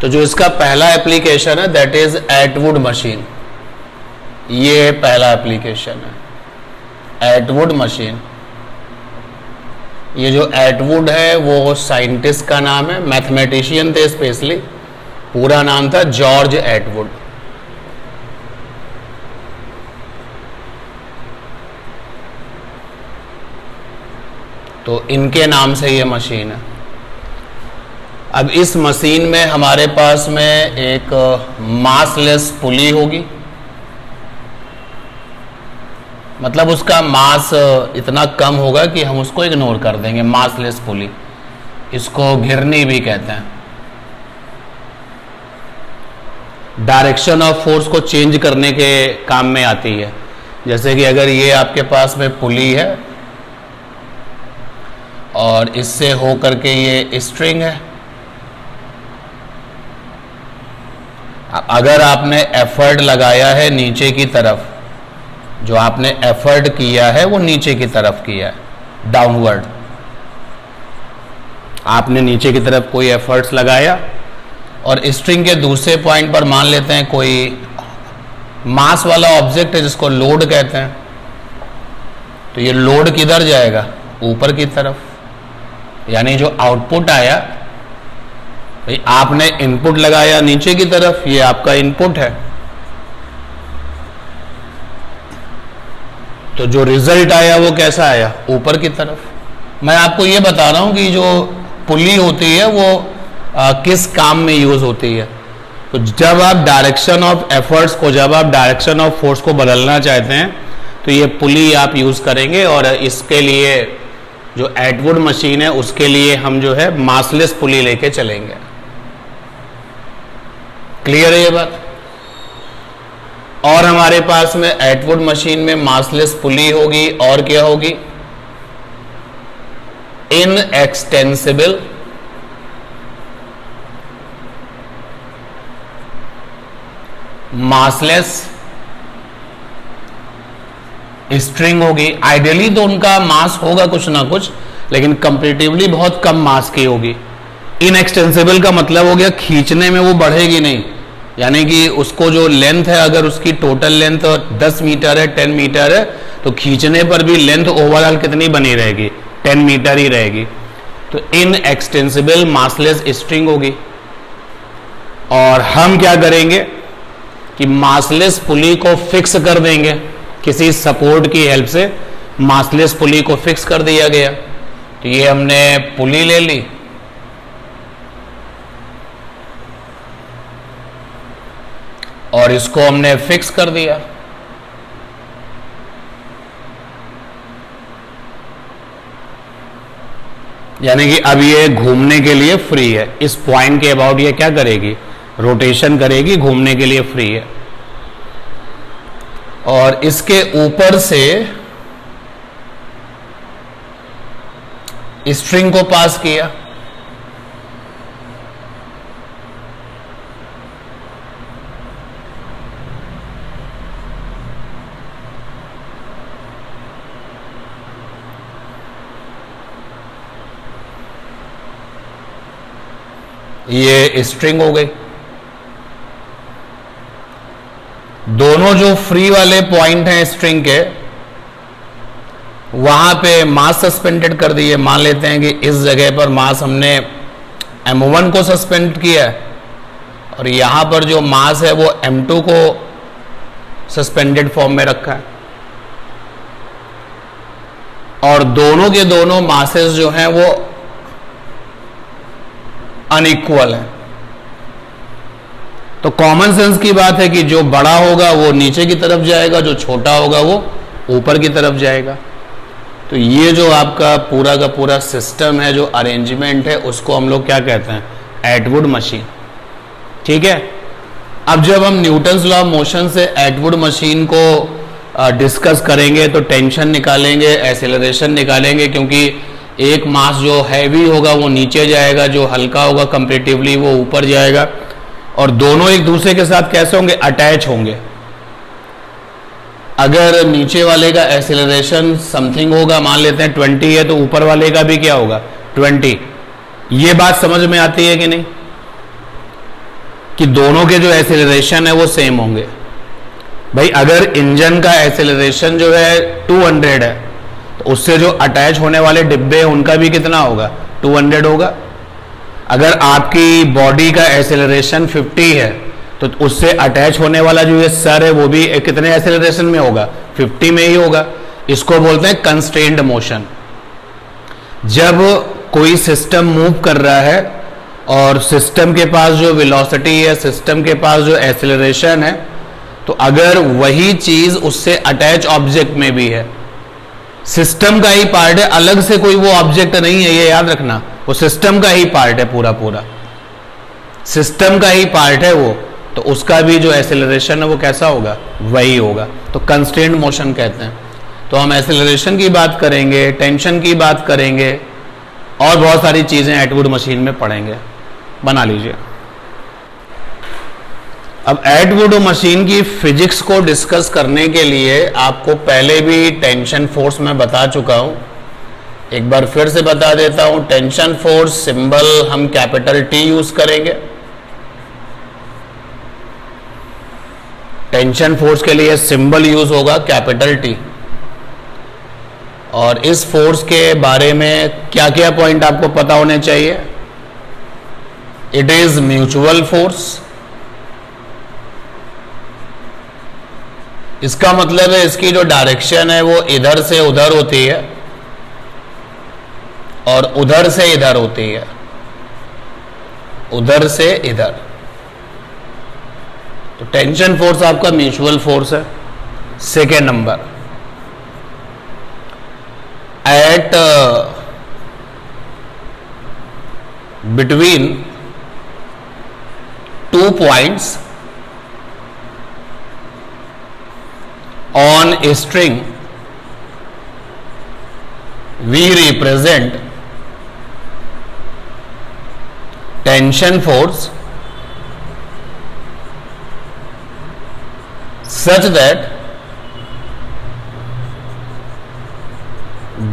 तो जो इसका पहला एप्लीकेशन है दैट इज एटवुड मशीन, ये पहला एप्लीकेशन है एटवुड मशीन। ये जो एटवुड है वो साइंटिस्ट का नाम है, मैथमेटिशियन थे स्पेशली, पूरा नाम था जॉर्ज एटवुड। तो इनके नाम से ये मशीन है। अब इस मशीन में हमारे पास में एक मासलेस पुली होगी, मतलब उसका मास इतना कम होगा कि हम उसको इग्नोर कर देंगे, मासलेस पुली। इसको घिरनी भी कहते हैं। डायरेक्शन ऑफ फोर्स को चेंज करने के काम में आती है। जैसे कि अगर ये आपके पास में पुली है और इससे हो करके ये स्ट्रिंग है, अगर आपने एफर्ट लगाया है नीचे की तरफ, जो आपने एफर्ट किया है वो नीचे की तरफ किया है, डाउनवर्ड, आपने नीचे की तरफ कोई एफर्ट्स लगाया और स्ट्रिंग के दूसरे पॉइंट पर मान लेते हैं कोई मास वाला ऑब्जेक्ट है जिसको लोड कहते हैं, तो ये लोड किधर जाएगा? ऊपर की तरफ। यानी जो आउटपुट आया, भाई आपने इनपुट लगाया नीचे की तरफ, ये आपका इनपुट है, तो जो रिजल्ट आया वो कैसा आया? ऊपर की तरफ। मैं आपको ये बता रहा हूं कि जो पुली होती है वो किस काम में यूज होती है। तो जब आप डायरेक्शन ऑफ एफर्ट्स को, जब आप डायरेक्शन ऑफ फोर्स को बदलना चाहते हैं तो ये पुली आप यूज करेंगे, और इसके लिए जो एटवुड मशीन है उसके लिए हम जो है मासलेस पुली लेके चलेंगे। क्लियर है ये बात? और हमारे पास में एटवुड मशीन में मासलेस पुली होगी, और क्या होगी? इनएक्सटेंसिबल मासलेस स्ट्रिंग होगी। आइडियली तो उनका मास होगा कुछ ना कुछ, लेकिन कंपैरेटिवली बहुत कम मास की होगी। इनएक्सटेंसिबल का मतलब हो गया खींचने में वो बढ़ेगी नहीं, यानी कि उसको जो लेंथ है, अगर उसकी टोटल लेंथ 10 मीटर है, 10 मीटर है, तो खींचने पर भी लेंथ ओवरऑल कितनी बनी रहेगी? 10 मीटर ही रहेगी। तो इनएक्सटेंसिबल मासलेस स्ट्रिंग होगी। और हम क्या करेंगे कि मासलेस पुली को फिक्स कर देंगे, किसी सपोर्ट की हेल्प से मासलेस पुली को फिक्स कर दिया गया। तो ये हमने पुली ले ली, और इसको हमने फिक्स कर दिया। यानी कि अब ये घूमने के लिए फ्री है। इस पॉइंट के अबाउट ये क्या करेगी? रोटेशन करेगी, घूमने के लिए फ्री है। और इसके ऊपर से स्ट्रिंग को पास किया, ये स्ट्रिंग हो गई। दोनों जो फ्री वाले पॉइंट हैं स्ट्रिंग के, वहां पे मास सस्पेंडेड कर दिए। मान लेते हैं कि इस जगह पर मास हमने m1 को सस्पेंड किया है, और यहां पर जो मास है वो m2 को सस्पेंडेड फॉर्म में रखा है। और दोनों के दोनों मासेस जो हैं वो अनइक्वल है। तो कॉमन सेंस की बात है कि जो बड़ा होगा वो नीचे की तरफ जाएगा, जो छोटा होगा वो ऊपर की तरफ जाएगा। तो ये जो आपका पूरा का पूरा सिस्टम है, जो अरेंजमेंट है, उसको हम लोग क्या कहते हैं? Atwood machine. ठीक है। अब जब हम न्यूटन्स लॉ ऑफ मोशन से एटवुड मशीन को डिस्कस करेंगे तो टेंशन निकालेंगे, एक्सेलरेशन निकालेंगे, क्योंकि एक मास जो हैवी होगा वो नीचे जाएगा, जो हल्का होगा कंपैरेटिवली वो ऊपर जाएगा, और दोनों एक दूसरे के साथ कैसे होंगे? अटैच होंगे। अगर नीचे वाले का एक्सेलरेशन समथिंग होगा, मान लेते हैं 20 है, तो ऊपर वाले का भी क्या होगा? 20। ये बात समझ में आती है कि नहीं? कि दोनों के जो एक्सेलरेशन है वो सेम होंगे। भाई अगर इंजन का एक्सेलरेशन जो है 200 है तो उससे जो अटैच होने वाले डिब्बे हैं उनका भी कितना होगा, 200 होगा। अगर आपकी बॉडी का एक्सेलरेशन 50 है तो उससे अटैच होने वाला जो ये सर है वो भी कितने एक्सेलरेशन में होगा, 50 में ही होगा। इसको बोलते हैं कंस्ट्रेन्ड मोशन। जब कोई सिस्टम मूव कर रहा है और सिस्टम के पास जो वेलोसिटी है, सिस्टम के पास जो एक्सेलरेशन है, तो अगर वही चीज उससे अटैच ऑब्जेक्ट में भी है, सिस्टम का ही पार्ट है, अलग से कोई वो ऑब्जेक्ट नहीं है, ये याद रखना, वो सिस्टम का ही पार्ट है, पूरा पूरा सिस्टम का ही पार्ट है वो, तो उसका भी जो एक्सेलरेशन है वो कैसा होगा, वही होगा। तो कंस्ट्रेन्ड मोशन कहते हैं। तो हम एक्सेलरेशन की बात करेंगे, टेंशन की बात करेंगे और बहुत सारी चीजें एटवुड मशीन में पढ़ेंगे। बना लीजिए। अब एटवुड मशीन की फिजिक्स को डिस्कस करने के लिए आपको पहले भी टेंशन फोर्स में बता चुका हूं, एक बार फिर से बता देता हूं। टेंशन फोर्स सिंबल हम कैपिटल टी यूज करेंगे। टेंशन फोर्स के लिए सिंबल यूज होगा कैपिटल टी। और इस फोर्स के बारे में क्या क्या पॉइंट आपको पता होने चाहिए। It is mutual force. इसका मतलब है इसकी जो डायरेक्शन है वो इधर से उधर होती है और उधर से इधर होती है, उधर से इधर। तो टेंशन फोर्स आपका म्यूचुअल फोर्स है। Second number, at between 2 points on a string we represent tension force such that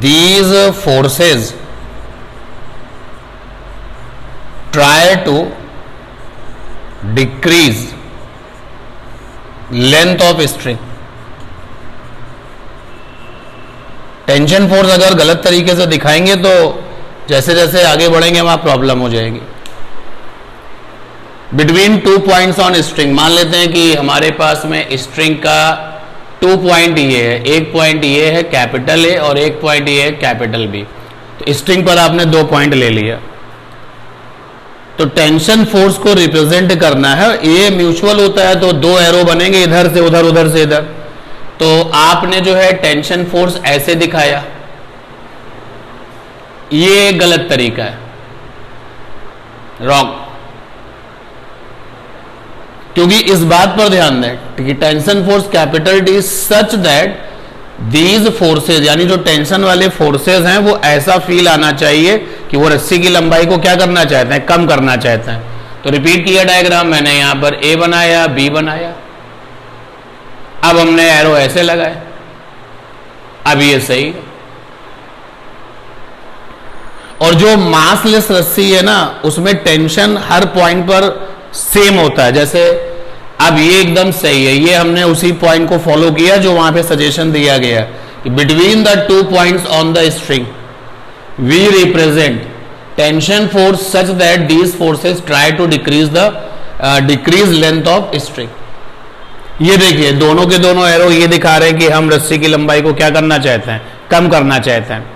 these forces try to decrease length of string। Tension force अगर गलत तरीके से दिखाएंगे तो जैसे जैसे आगे बढ़ेंगे वहां प्रॉब्लम हो जाएगी। बिटवीन 2 points ऑन स्ट्रिंग, मान लेते हैं कि हमारे पास में स्ट्रिंग का 2 point ये है, एक पॉइंट ये है कैपिटल ए और एक पॉइंट ये है कैपिटल बी। तो स्ट्रिंग पर आपने 2 point ले लिया, तो टेंशन फोर्स को रिप्रेजेंट करना है। ये म्यूचुअल होता है तो 2 एरो बनेंगे, इधर से उधर, उधर से इधर। तो आपने जो है टेंशन फोर्स ऐसे दिखाया, ये गलत तरीका है, रॉन्ग। क्योंकि इस बात पर ध्यान दें कि tension force capital T such that these forces, यानी जो टेंशन वाले फोर्सेज हैं वो ऐसा फील आना चाहिए कि वो रस्सी की लंबाई को क्या करना चाहते हैं, कम करना चाहते हैं। तो रिपीट किया डायग्राम, मैंने यहां पर ए बनाया, बी बनाया, अब हमने एरो ऐसे लगाए, अब ये सही है। और जो मासलेस रस्सी है ना उसमें टेंशन हर पॉइंट पर सेम होता है। जैसे अब ये एकदम सही है, ये हमने उसी पॉइंट को फॉलो किया जो वहां पे सजेशन दिया गया कि between the 2 points on the string we represent tension force such that these forces try to decrease length of string. ये देखिए दोनों के दोनों एरो ये दिखा रहे हैं कि हम रस्सी की लंबाई को क्या करना चाहते हैं, कम करना चाहते हैं।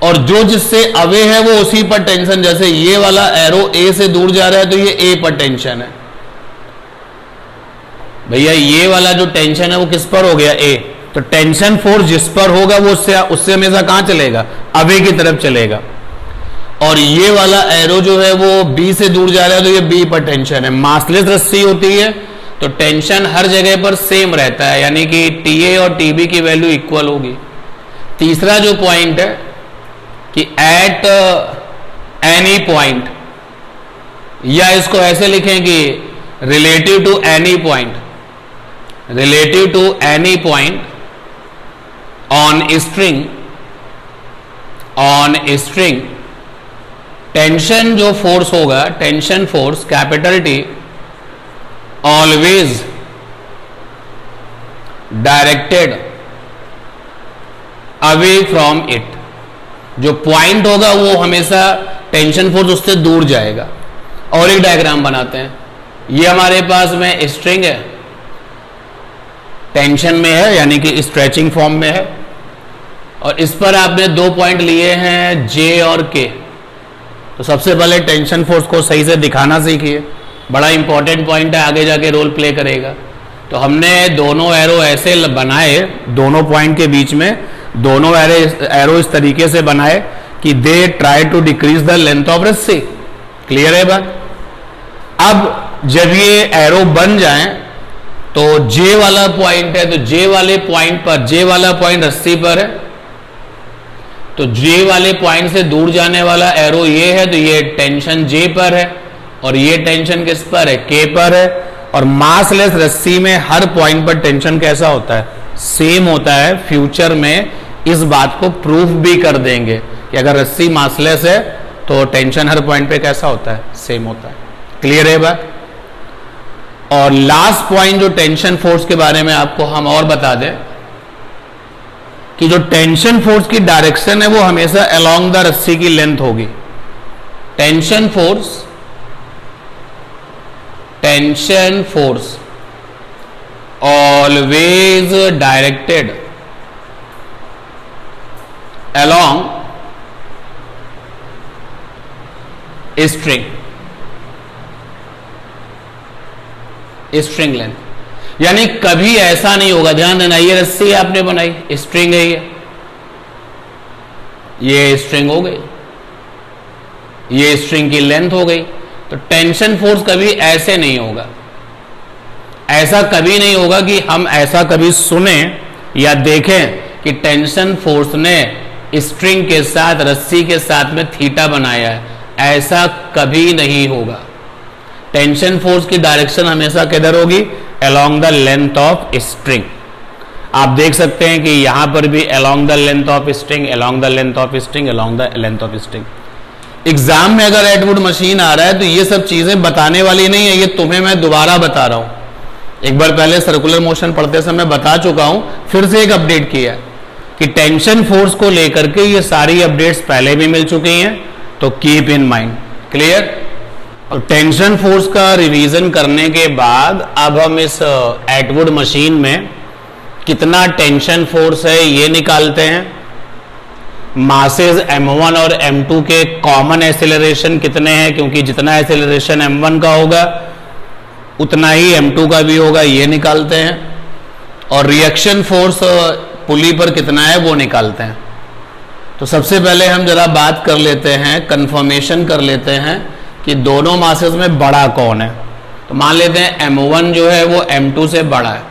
और जो जिससे अवे है वो उसी पर टेंशन, जैसे ये वाला एरो ए से दूर जा रहा है तो ये ए पर टेंशन है। भैया ये वाला जो टेंशन है वो किस पर हो गया, ए। तो टेंशन फोर्स जिस पर होगा वो उससे हमेशा कहां चलेगा, अवे की तरफ चलेगा। और ये वाला एरो जो है वो बी से दूर जा रहा है तो ये बी पर टेंशन है। मासलेस रस्सी होती है तो टेंशन हर जगह पर सेम रहता है, यानी कि टीए और टीबी की वैल्यू इक्वल होगी। तीसरा जो पॉइंट है कि एट एनी पॉइंट, या इसको ऐसे लिखें कि relative to any point, relative to any point on string tension जो फोर्स होगा, tension force capital T always directed away from it. जो पॉइंट होगा वो हमेशा टेंशन फोर्स उससे दूर जाएगा। और एक डायग्राम बनाते हैं। ये हमारे पास में स्ट्रिंग है, टेंशन में है यानी कि स्ट्रेचिंग फॉर्म में है, और इस पर आपने 2 पॉइंट लिए हैं J और K। तो सबसे पहले टेंशन फोर्स को सही से दिखाना सीखिए, बड़ा इंपॉर्टेंट पॉइंट है, आगे जाके रोल प्ले करेगा। तो हमने दोनों एरो ऐसे बनाए, दोनों पॉइंट के बीच में दोनों एरो इस तरीके से बनाए कि they try to decrease the length of रस्सी। क्लियर है बात? अब जब ये एरो बन जाए तो J वाला पॉइंट है, तो J वाले पॉइंट पर, J वाला पॉइंट रस्सी पर है, तो J वाले पॉइंट से दूर जाने वाला एरो ये है, तो ये टेंशन J पर है और ये टेंशन किस पर है? K पर है। और मासलेस रस्सी में हर पॉइंट पर टेंशन कैसा होता है? सेम होता है। फ्यूचर में इस बात को प्रूफ भी कर देंगे कि अगर रस्सी मासलेस है तो टेंशन हर पॉइंट पे कैसा होता है? सेम होता है। क्लियर है बात? और लास्ट पॉइंट जो टेंशन फोर्स के बारे में आपको हम और बता दें कि जो टेंशन फोर्स की डायरेक्शन है वो हमेशा अलोंग द रस्सी की लेंथ होगी। Tension force always directed along string length, यानी कभी ऐसा नहीं होगा, ध्यान देना, ये रस्सी आपने बनाई, स्ट्रिंग है, ये स्ट्रिंग हो गई, ये स्ट्रिंग की लेंथ हो गई। तो टेंशन फोर्स कभी ऐसे नहीं होगा। ऐसा कभी नहीं होगा कि हम ऐसा कभी सुने या देखें कि टेंशन फोर्स ने स्ट्रिंग के साथ, रस्सी के साथ में थीटा बनाया है, ऐसा कभी नहीं होगा। टेंशन फोर्स की डायरेक्शन हमेशा किधर होगी? Along the length of string. आप देख सकते हैं कि यहां पर भी along the length of string, along the length of string, along the length of string. Exam में अगर एटवुड मशीन आ रहा है तो ये सब चीजें बताने वाली नहीं है, ये तुम्हें मैं दोबारा बता रहा हूं। एक बार पहले सर्कुलर मोशन पढ़ते समय बता चुका हूं, फिर से एक अपडेट किया कि टेंशन फोर्स को लेकर के ये सारी अपडेट्स पहले भी मिल चुकी हैं, तो कीप इन माइंड। क्लियर? और टेंशन फोर्स का रिवीजन करने के बाद अब हम इस एटवुड मशीन में कितना टेंशन फोर्स है ये निकालते हैं। मासेस m1 और m2 के कॉमन एक्सेलरेशन कितने हैं, क्योंकि जितना एक्सेलरेशन m1 का होगा उतना ही m2 का भी होगा, ये निकालते हैं। और रिएक्शन फोर्स पुली पर कितना है वो निकालते हैं। तो सबसे पहले हम जरा बात कर लेते हैं, कंफर्मेशन कर लेते हैं कि दोनों मासेस में बड़ा कौन है। तो मान लेते हैं m1 जो है वो m2 से बड़ा है,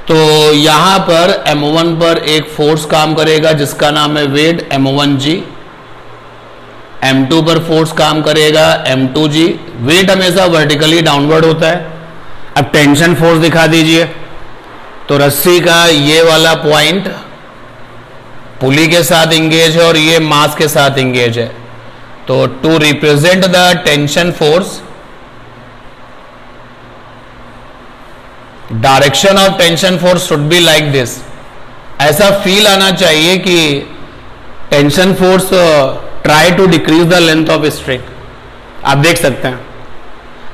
तो यहां पर m1 पर एक फोर्स काम करेगा जिसका नाम है वेट m1g, m2 पर फोर्स काम करेगा m2g। वेट हमेशा वर्टिकली डाउनवर्ड होता है। अब टेंशन फोर्स दिखा दीजिए। तो रस्सी का ये वाला पॉइंट पुली के साथ इंगेज है और ये मास के साथ इंगेज है। तो to represent the tension force, direction of tension force should be like this. ऐसा फील आना चाहिए कि tension force try to decrease the length of string. आप देख सकते हैं,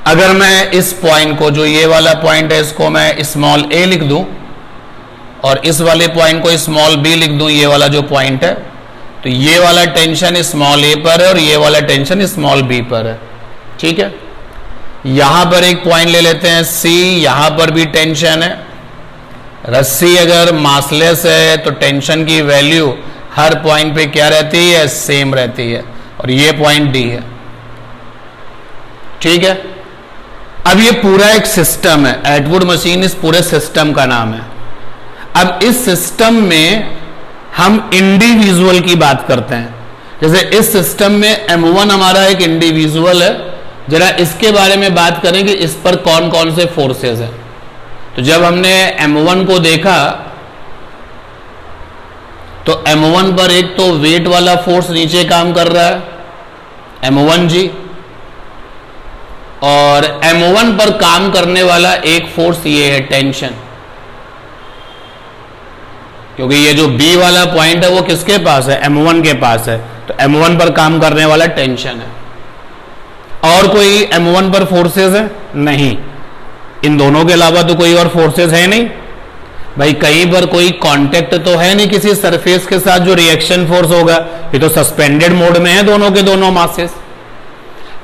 अगर मैं इस पॉइंट को, जो ये वाला पॉइंट है, इसको मैं स्मॉल a लिख दूं और इस वाले पॉइंट को स्मॉल b लिख दूं, ये वाला जो पॉइंट है, तो ये वाला टेंशन स्मॉल a पर है और ये वाला टेंशन स्मॉल b पर है। ठीक है, यहां पर एक पॉइंट ले लेते हैं C, यहां पर भी टेंशन है। रस्सी अगर मासलेस है तो टेंशन की वैल्यू हर पॉइंट पे क्या रहती है? सेम रहती है। और ये पॉइंट D है। ठीक है, अब ये पूरा एक सिस्टम है, एटवुड मशीन इस पूरे सिस्टम का नाम है। अब इस सिस्टम में हम इंडिविजुअल की बात करते हैं। जैसे इस सिस्टम में m1 हमारा एक इंडिविजुअल है, जरा इसके बारे में बात करें कि इस पर कौन कौन से फोर्सेस हैं। तो जब हमने m1 को देखा तो m1 पर एक तो वेट वाला फोर्स नीचे काम कर रहा है m1g, और M1 पर काम करने वाला एक फोर्स ये है टेंशन, क्योंकि ये जो B वाला पॉइंट है वो किसके पास है, M1 के पास है, तो M1 पर काम करने वाला टेंशन है। और कोई M1 पर फोर्सेस है नहीं, इन दोनों के अलावा तो कोई और फोर्सेस है नहीं भाई। कहीं पर कोई कांटेक्ट तो है नहीं किसी सरफेस के साथ जो रिएक्शन फोर्स होगा, ये तो सस्पेंडेड मोड में है दोनों के दोनों मासेस।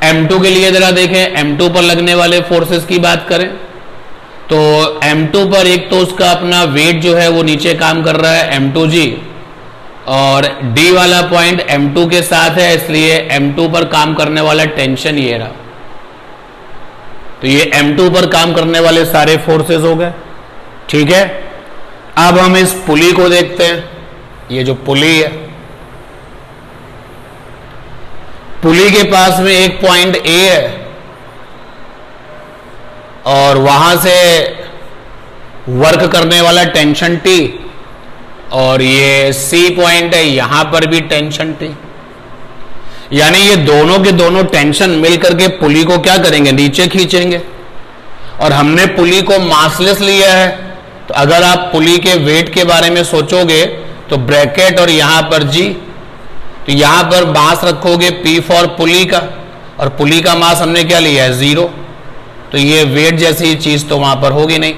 M2 के लिए जरा देखें, M2 पर लगने वाले फोर्सेस की बात करें तो M2 पर एक तो उसका अपना वेट जो है वो नीचे काम कर रहा है M2G, और D वाला पॉइंट M2 के साथ है, इसलिए M2 पर काम करने वाला टेंशन ये रहा। तो ये M2 पर काम करने वाले सारे फोर्सेस हो गए, ठीक है। अब हम इस पुली को देखते हैं। ये जो पुली है, पुली के पास में एक पॉइंट A है और वहां से वर्क करने वाला टेंशन T, और ये C पॉइंट है, यहां पर भी टेंशन T। यानी ये दोनों के दोनों टेंशन मिलकर के पुली को क्या करेंगे, नीचे खींचेंगे। और हमने पुली को मासलेस लिया है, तो अगर आप पुली के वेट के बारे में सोचोगे तो ब्रैकेट और यहां पर G, तो यहां पर मास रखोगे P फॉर पुली का, और पुली का मास हमने क्या लिया है, 0, तो ये वेट जैसी चीज तो वहां पर होगी नहीं।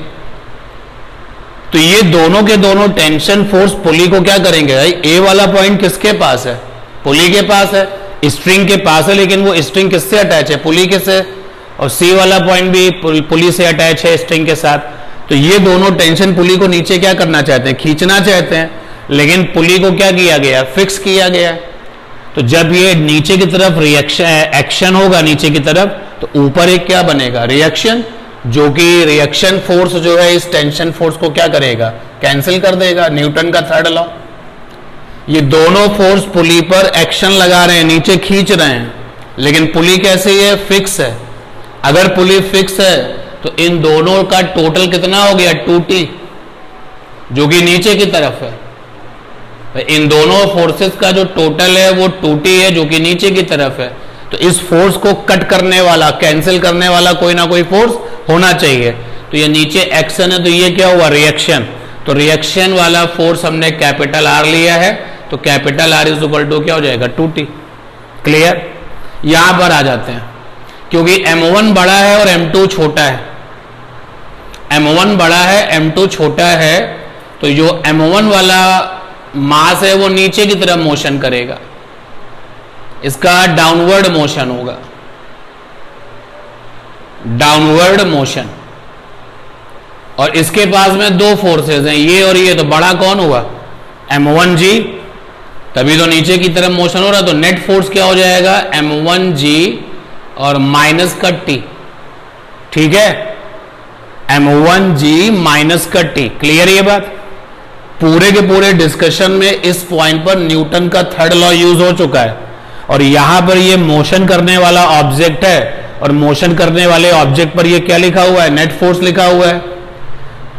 तो ये दोनों के दोनों टेंशन फोर्स पुली को क्या करेंगे भाई, A वाला पॉइंट किसके पास है, पुली के पास है, स्ट्रिंग के पास है, लेकिन वो स्ट्रिंग किससे अटैच है, पुली के से, और C वाला पॉइंट भी पुली से अटैच है स्ट्रिंग के साथ। तो ये दोनों टेंशन पुली को नीचे क्या करना चाहते हैं, खींचना चाहते हैं, लेकिन पुली को क्या किया गया, फिक्स किया गया। तो जब ये नीचे की तरफ रिएक्शन एक्शन होगा नीचे की तरफ, तो ऊपर एक क्या बनेगा, रिएक्शन, जो कि रिएक्शन फोर्स जो है इस टेंशन फोर्स को क्या करेगा, कैंसिल कर देगा, न्यूटन का थर्ड लॉ। ये दोनों फोर्स पुली पर एक्शन लगा रहे हैं, नीचे खींच रहे हैं, लेकिन पुली कैसे है, फिक्स है। अगर पुली फिक्स है तो इन दोनों का टोटल कितना हो गया, 2T, जो कि नीचे की तरफ है। इन दोनों फोर्सेस का जो टोटल है वो 2T है, जो कि नीचे की तरफ है। तो इस फोर्स को कट करने वाला, कैंसिल करने वाला कोई ना कोई फोर्स होना चाहिए। तो ये नीचे एक्शन है, तो ये क्या हुआ, रिएक्शन। तो रिएक्शन वाला फोर्स हमने कैपिटल R लिया है, तो capital R is equal to क्या हो जाएगा, 2T। क्लियर। यहां पर आ जाते हैं, क्योंकि M1 बड़ा है और M2 छोटा है। M1 बड़ा है, M2 छोटा है, तो जो M1 वाला मास है वो नीचे की तरफ मोशन करेगा, इसका डाउनवर्ड मोशन होगा, डाउनवर्ड मोशन। और इसके पास में दो फोर्सेस हैं, ये और ये, तो बड़ा कौन हुआ, M1G, तभी तो नीचे की तरफ मोशन हो रहा। तो नेट फोर्स क्या हो जाएगा, M1G और माइनस का T, ठीक है, M1G माइनस का T। क्लियर ये बात। पूरे के पूरे डिस्कशन में इस पॉइंट पर न्यूटन का थर्ड लॉ यूज हो चुका है, और यहां पर ये मोशन करने वाला ऑब्जेक्ट है, और मोशन करने वाले ऑब्जेक्ट पर ये क्या लिखा हुआ है, नेट फोर्स लिखा हुआ है।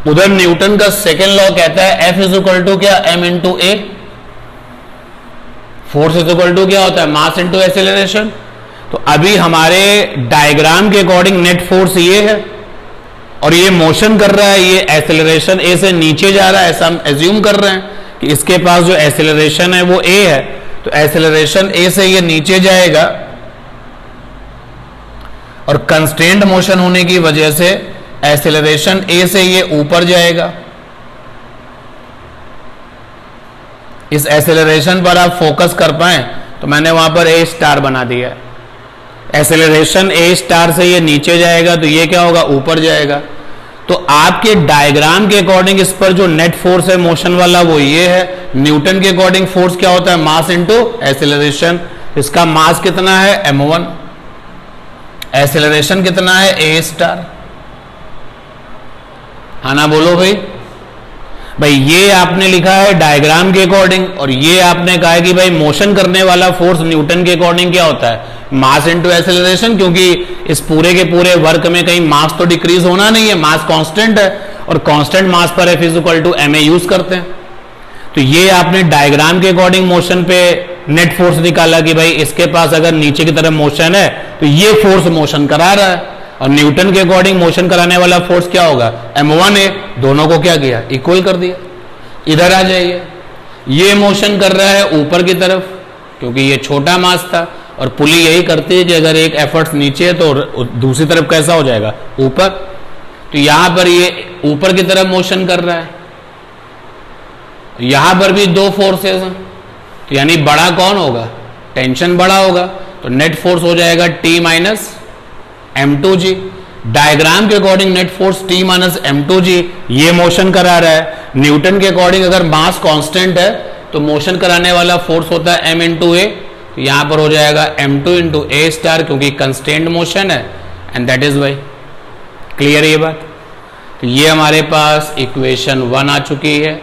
उधर न्यूटन का सेकेंड लॉ कहता है F इज इक्वल टू क्या, M into a, force is equal to क्या होता है, मास इंटू एक्सेलरेशन। तो अभी हमारे डायग्राम के अकॉर्डिंग नेट फोर्स ये है, और ये मोशन कर रहा है, ये एक्सेलरेशन ए से नीचे जा रहा है, ऐसा हम एज्यूम कर रहे हैं कि इसके पास जो एक्सेलरेशन है वो ए है, तो एक्सेलरेशन ए से ये नीचे जाएगा, और कंस्ट्रेंट मोशन होने की वजह से एक्सेलरेशन ए से ये ऊपर जाएगा। इस एक्सेलरेशन पर आप फोकस कर पाए तो मैंने वहां पर ए स्टार बना दिया है। एक्सेलरेशन ए स्टार से ये नीचे जाएगा, तो ये क्या होगा, ऊपर जाएगा। तो आपके डायग्राम के अकॉर्डिंग इस पर जो नेट फोर्स है मोशन वाला वो ये है। न्यूटन के अकॉर्डिंग फोर्स क्या होता है, मास इंटू एक्सेलरेशन। इसका मास कितना है, M1, एक्सेलरेशन कितना है, ए स्टार। हाँ ना, बोलो भाई। भाई ये आपने लिखा है डायग्राम के अकॉर्डिंग, और ये आपने कहा है कि भाई मोशन करने वाला फोर्स न्यूटन के अकॉर्डिंग क्या होता है, मास इंटू एक्सेलरेशन, क्योंकि इस पूरे के पूरे वर्क में कहीं मास तो डिक्रीज होना नहीं है, मास कांस्टेंट है, और कांस्टेंट मास पर F is equal to ma use करते हैं। तो ये आपने डायग्राम के अकॉर्डिंग मोशन पे नेट फोर्स निकाला कि भाई इसके पास अगर नीचे की तरफ मोशन है तो ये फोर्स मोशन करा रहा है, और न्यूटन के अकॉर्डिंग मोशन कराने वाला फोर्स क्या होगा, m1a। दोनों को क्या किया, इक्वल कर दिया। इधर आ जाइए, ये मोशन कर रहा है ऊपर की तरफ क्योंकि ये छोटा मास था, और पुली यही करती है कि अगर एक एफर्ट नीचे है तो दूसरी तरफ कैसा हो जाएगा, ऊपर। तो यहां पर ये ऊपर की तरफ मोशन कर रहा है, यहां पर भी दो फोर्सेस हैं, तो यानी बड़ा कौन होगा, टेंशन बड़ा होगा, तो नेट फोर्स हो जाएगा T माइनस m2g। डायग्राम के according net force T minus m2g, ये मोशन करा रहा है। न्यूटन के अकॉर्डिंग अगर मास कांस्टेंट है तो मोशन कराने वाला फोर्स होता है m इंटू ए, तो यहां पर हो जाएगा m2 इंटू ए स्टार, क्योंकि कंस्टेंट मोशन है, and that is why. Clear ये बात। तो ये हमारे पास इक्वेशन 1 आ चुकी है,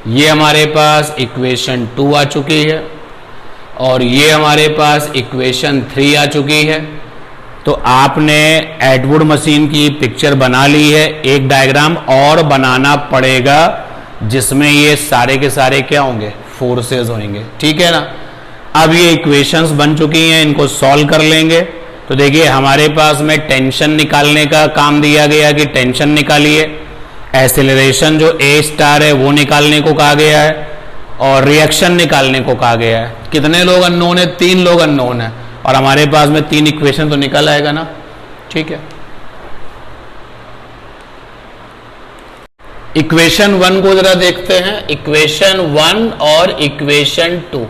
ये हमारे पास इक्वेशन 2 आ चुकी है, और ये हमारे पास इक्वेशन 3 आ चुकी है। तो आपने एटवुड मशीन की पिक्चर बना ली है, एक डायग्राम और बनाना पड़ेगा जिसमें ये सारे के सारे क्या होंगे, फोर्सेस होंगे, ठीक है ना। अब ये इक्वेशंस बन चुकी हैं, इनको सॉल्व कर लेंगे। तो देखिए हमारे पास में टेंशन निकालने का काम दिया गया कि टेंशन निकालिए, एक्सेलरेशन जो ए स्टार है वो निकालने को कहा गया है, और रिएक्शन निकालने को कहा गया है। कितने लोग अननोन है, 3 लोग अननोन है, और हमारे पास में 3 इक्वेशन तो निकल आएगा ना, ठीक है। इक्वेशन 1 को जरा देखते हैं, इक्वेशन 1 और इक्वेशन 2।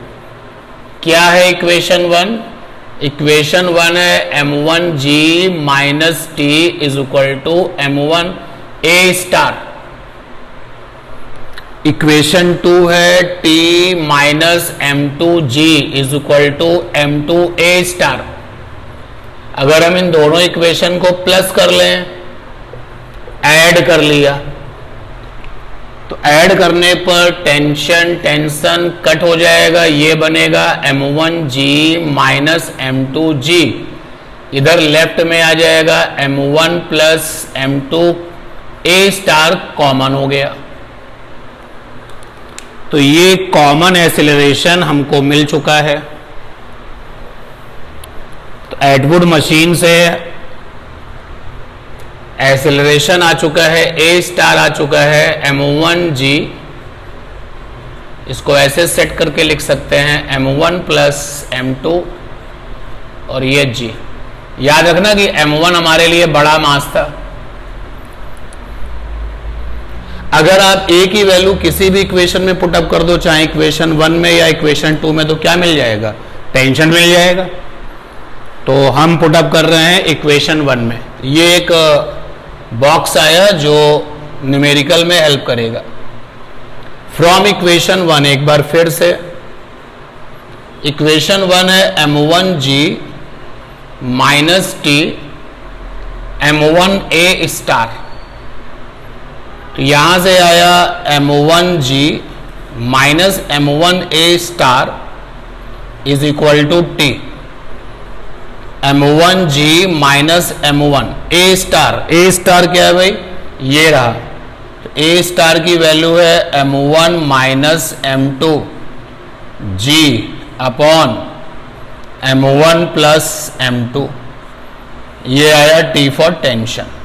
क्या है इक्वेशन 1? इक्वेशन 1 है m1g minus t is equal to m1a star. Equation 2 है t minus m2g is equal to m2a star. अगर हम इन दोनों इक्वेशन को प्लस कर लें, ऐड कर लिया, तो ऐड करने पर टेंशन कट हो जाएगा, ये बनेगा m1g माइनस m2g। इधर लेफ्ट में आ जाएगा m1 plus m2a star, common हो गया। तो ये कॉमन एक्सेलरेशन हमको मिल चुका है। तो एटवुड मशीन से एक्सेलरेशन आ चुका है, ए स्टार आ चुका है m1g। इसको ऐसे सेट करके लिख सकते हैं m1 प्लस m2 और ये g। याद रखना कि m1 हमारे लिए बड़ा मास था। अगर आप a की वैल्यू किसी भी इक्वेशन में पुटअप कर दो, चाहे इक्वेशन 1 में या इक्वेशन 2 में, तो क्या मिल जाएगा, टेंशन मिल जाएगा। तो हम पुटअप कर रहे हैं इक्वेशन 1 में। ये एक बॉक्स आया जो न्यूमेरिकल में हेल्प करेगा। फ्रॉम इक्वेशन 1, एक बार फिर से इक्वेशन 1 है m1g minus t m1a star. तो यहां से आया m1g minus m1a star is equal to t। m1g minus m1 a star क्या है भाई, ये रहा। तो a स्टार की वैल्यू है m1 minus m2 g upon m1 plus m2। ये आया t फॉर टेंशन।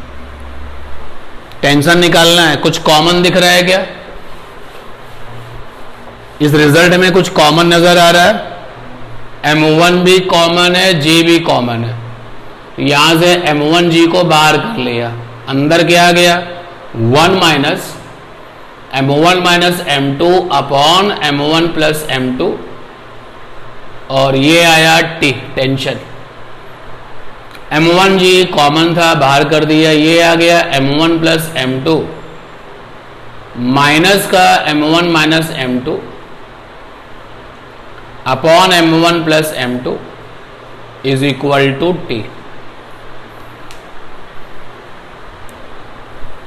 टेंशन निकालना है, कुछ कॉमन दिख रहा है क्या, इस रिजल्ट में कुछ कॉमन नजर आ रहा है? m1 भी कॉमन है, g भी कॉमन है। तो यहां से m1g को बाहर कर लिया, अंदर क्या आ गया, 1 minus m1 minus m2 upon m1 plus m2, और ये आया t टेंशन। m1g कॉमन था, बाहर कर दिया, ये आ गया m1 प्लस m2 माइनस का m1 minus m2 upon m1 plus m2 is equal to t।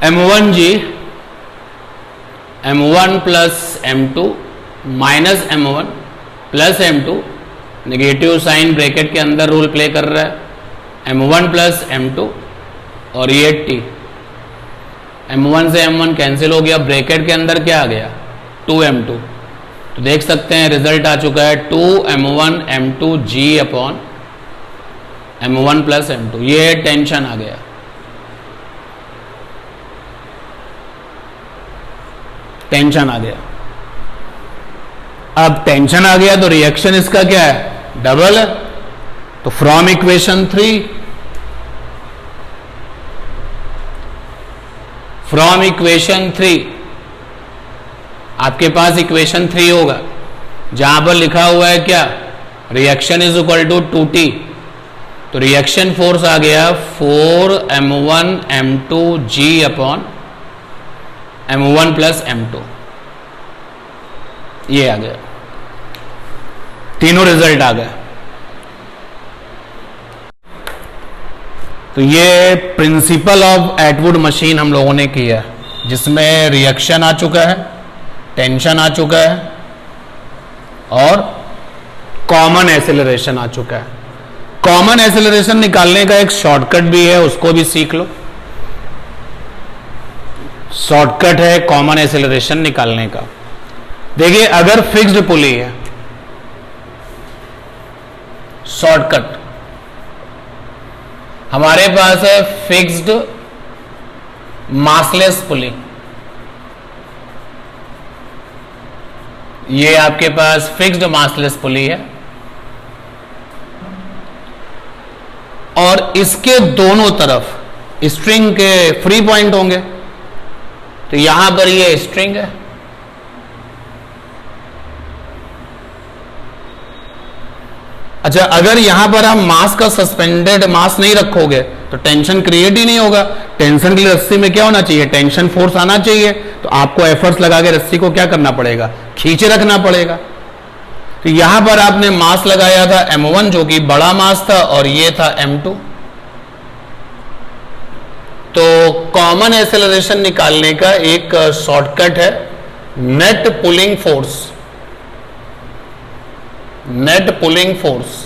m1g m1 plus m2 minus m1 plus m2, negative sign bracket के अंदर रोल प्ले कर रहा है, m1 प्लस m2 और ये t। m1 से m1 cancel हो गया, ब्रैकेट के अंदर क्या आ गया, 2m2। तो देख सकते हैं रिजल्ट आ चुका है 2m1 m2g upon M1 plus M2, ये टेंशन आ गया। टेंशन आ गया। अब टेंशन आ गया तो रिएक्शन इसका क्या है, डबल है। तो फ्रॉम इक्वेशन 3, फ्रॉम इक्वेशन 3 आपके पास इक्वेशन 3 होगा जहां पर लिखा हुआ है क्या, reaction is equal to 2T। तो रिएक्शन फोर्स आ गया 4m1 m2g upon m1 plus m2, ये आ गया, तीनों रिजल्ट आ गए। तो ये प्रिंसिपल ऑफ एटवुड मशीन हम लोगों ने किया, जिसमें रिएक्शन आ चुका है, टेंशन आ चुका है और कॉमन एक्सेलरेशन आ चुका है। कॉमन एक्सेलरेशन निकालने का एक शॉर्टकट भी है, उसको भी सीख लो। शॉर्टकट है कॉमन एक्सेलरेशन निकालने का। देखिए अगर फिक्स्ड पुली है, शॉर्टकट हमारे पास है फिक्स्ड मासलेस पुली, ये आपके पास फिक्स्ड मासलेस पुली है और इसके दोनों तरफ स्ट्रिंग के फ्री पॉइंट होंगे। तो यहां पर ये स्ट्रिंग है, अच्छा अगर यहां पर हम मास का सस्पेंडेड मास नहीं रखोगे तो टेंशन क्रिएट ही नहीं होगा। टेंशन के लिए रस्सी में क्या होना चाहिए, टेंशन फोर्स आना चाहिए। तो आपको एफर्ट्स लगा के रस्सी को क्या करना पड़ेगा, खींचे रखना पड़ेगा। तो यहां पर आपने मास लगाया था m1 जो कि बड़ा मास था और ये था m2। तो कॉमन एक्सेलरेशन निकालने का एक शॉर्टकट है net pulling force, net pulling force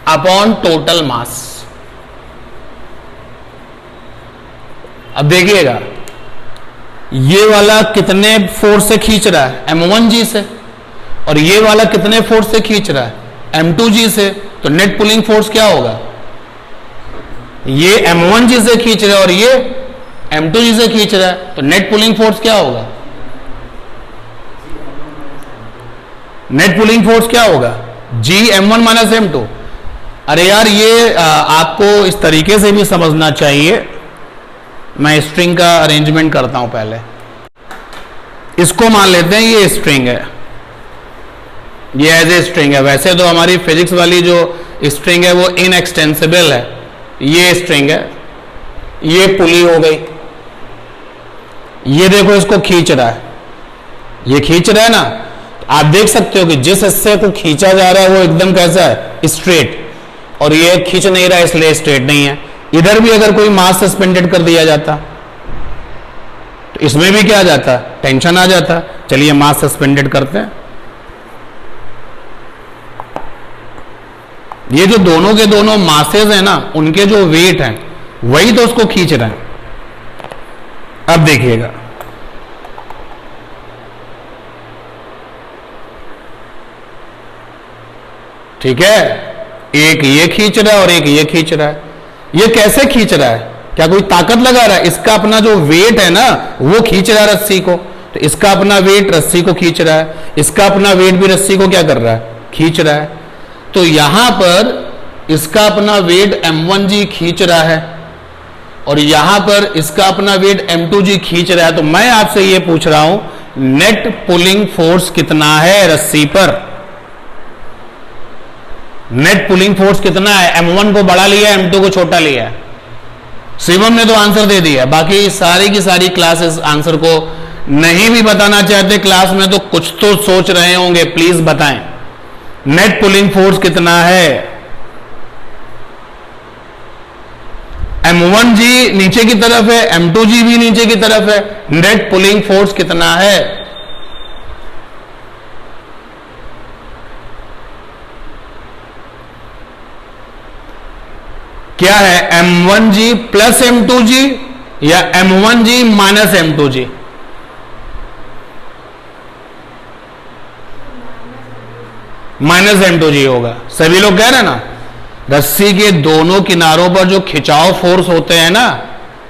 upon total mass. अब देखिएगा ये वाला कितने फोर्स से खींच रहा है, m1g से, और ये वाला कितने फोर्स से खींच रहा है, m2g से। तो नेट पुलिंग फोर्स क्या होगा, ये m1g से खींच रहा है और ये m2g से खींच रहा है। तो नेट पुलिंग फोर्स क्या होगा, नेट पुलिंग फोर्स क्या होगा, g m1 माइनस m2। अरे यार ये आपको इस तरीके से भी समझना चाहिए। मैं स्ट्रिंग का अरेंजमेंट करता हूं पहले। इसको मान लेते हैं ये स्ट्रिंग है, ये एज ए स्ट्रिंग है। वैसे तो हमारी फिजिक्स वाली जो स्ट्रिंग है वो इनएक्सटेंसिबल है। ये स्ट्रिंग है, ये पुली हो गई, ये देखो इसको खींच रहा है, ये खींच रहा है ना। तो आप देख सकते हो कि जिस हिस्से को खींचा जा रहा है वो एकदम कैसा है, स्ट्रेट, और ये खींच नहीं रहा है इसलिए स्ट्रेट नहीं है। इधर भी अगर कोई मास सस्पेंडेड कर दिया जाता तो इसमें भी क्या आ जाता, टेंशन आ जाता। चलिए मास सस्पेंडेड करते हैं। ये जो दोनों के दोनों मासेस हैं ना, उनके जो वेट हैं वही तो उसको खींच रहे हैं। अब देखिएगा ठीक है, एक ये खींच रहा है और एक ये खींच रहा है। ये कैसे खींच रहा है, क्या कोई ताकत लगा रहा है, इसका अपना जो वेट है ना वो खींच रहा है रस्सी को। तो इसका अपना वेट रस्सी को खींच रहा है, इसका अपना वेट भी रस्सी को क्या कर रहा है, खींच रहा है। तो यहां पर इसका अपना वेट m1g खींच रहा है और यहां पर इसका अपना वेट m2g खींच रहा है। तो मैं आपसे ये पूछ रहा हूं नेट पुलिंग फोर्स कितना है रस्सी पर, नेट पुलिंग फोर्स कितना है। m1 को बड़ा लिया, m2 को छोटा लिया। शिवम ने तो आंसर दे दिया, बाकी सारी की सारी क्लासेस आंसर को नहीं भी बताना चाहते क्लास में तो कुछ तो सोच रहे होंगे, प्लीज बताएं नेट पुलिंग फोर्स कितना है। m1g नीचे की तरफ है, m2g भी नीचे की तरफ है, नेट पुलिंग फोर्स कितना है। क्या है, m1g प्लस m2g या m1g minus m2g। Minus m2g होगा, सभी लोग कह रहे हैं ना। रस्सी के दोनों किनारों पर जो खिंचाव फोर्स होते हैं ना,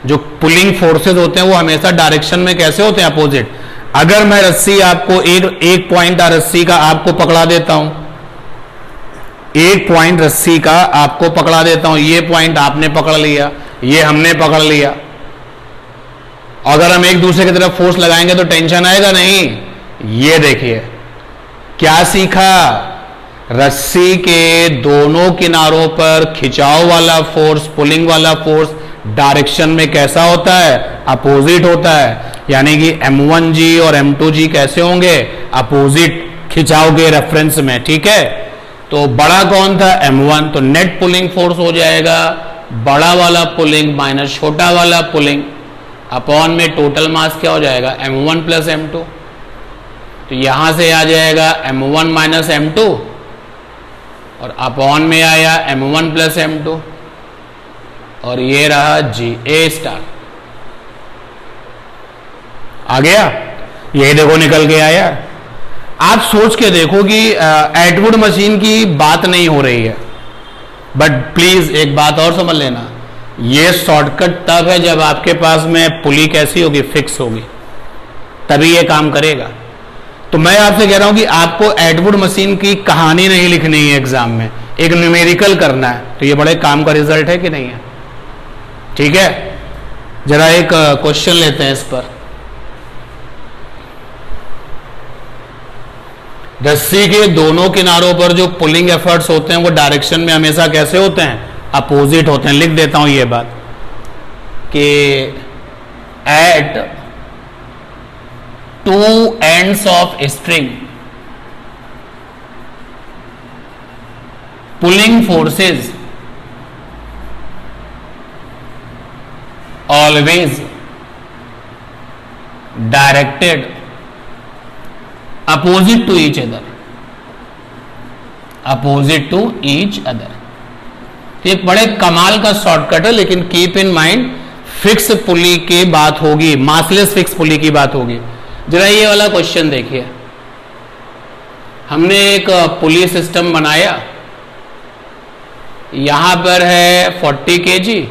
जो पुलिंग फोर्सेस होते हैं, वो हमेशा डायरेक्शन में कैसे होते हैं? अपोजिट। अगर मैं रस्सी आपको एक पॉइंट रस्सी का आपको पकड़ा देता हूं, एक पॉइंट रस्सी का आपको पकड़ा देता हूं, ये पॉइंट आपने पकड़ लिया, ये हमने पकड़ लिया, अगर हम एक दूसरे की तरफ फोर्स लगाएंगे तो टेंशन आएगा नहीं। ये देखिए क्या सीखा, रस्सी के दोनों किनारों पर खिंचाव वाला फोर्स, पुलिंग वाला फोर्स डायरेक्शन में कैसा होता है? अपोजिट होता है। यानी कि M1G और M2G कैसे होंगे? अपोजिट खिंचाव के रेफरेंस में। ठीक है, तो बड़ा कौन था? M1, तो नेट पुलिंग फोर्स हो जाएगा बड़ा वाला पुलिंग माइनस छोटा वाला पुलिंग, अपॉन में टोटल मास क्या हो जाएगा? M1 plus M2। तो यहां से आ जाएगा M1 माइनस M2 और अपॉन में आया M1 प्लस M2 और ये रहा G A स्टार। आ गया? ये देखो निकल के आया। आप सोच के देखो कि एटवुड मशीन की बात नहीं हो रही है, बट प्लीज एक बात और समझ लेना, ये शॉर्टकट तब है जब आपके पास में पुली कैसी होगी? फिक्स होगी, तभी ये काम करेगा। तो मैं आपसे कह रहा हूं कि आपको एटवुड मशीन की कहानी नहीं लिखनी है एग्जाम में, एक न्यूमेरिकल करना है। तो ये बड़े काम का रिजल्ट है कि नहीं है? ठीक है, जरा एक क्वेश्चन लेते हैं इस पर। रस्सी के दोनों किनारों पर जो पुलिंग एफर्ट्स होते हैं वो डायरेक्शन में हमेशा कैसे होते हैं? अपोजिट होते हैं। लिख देता हूं ये बात कि at two ends of string pulling forces always directed opposite to each other, opposite to each other. तो एक बड़े कमाल का शॉर्टकट है, लेकिन keep in mind fix pulley की बात होगी, मासलेस फिक्स पुली की बात होगी। जरा ये वाला क्वेश्चन देखिए, हमने एक पुली सिस्टम बनाया, यहां पर है 40 kg,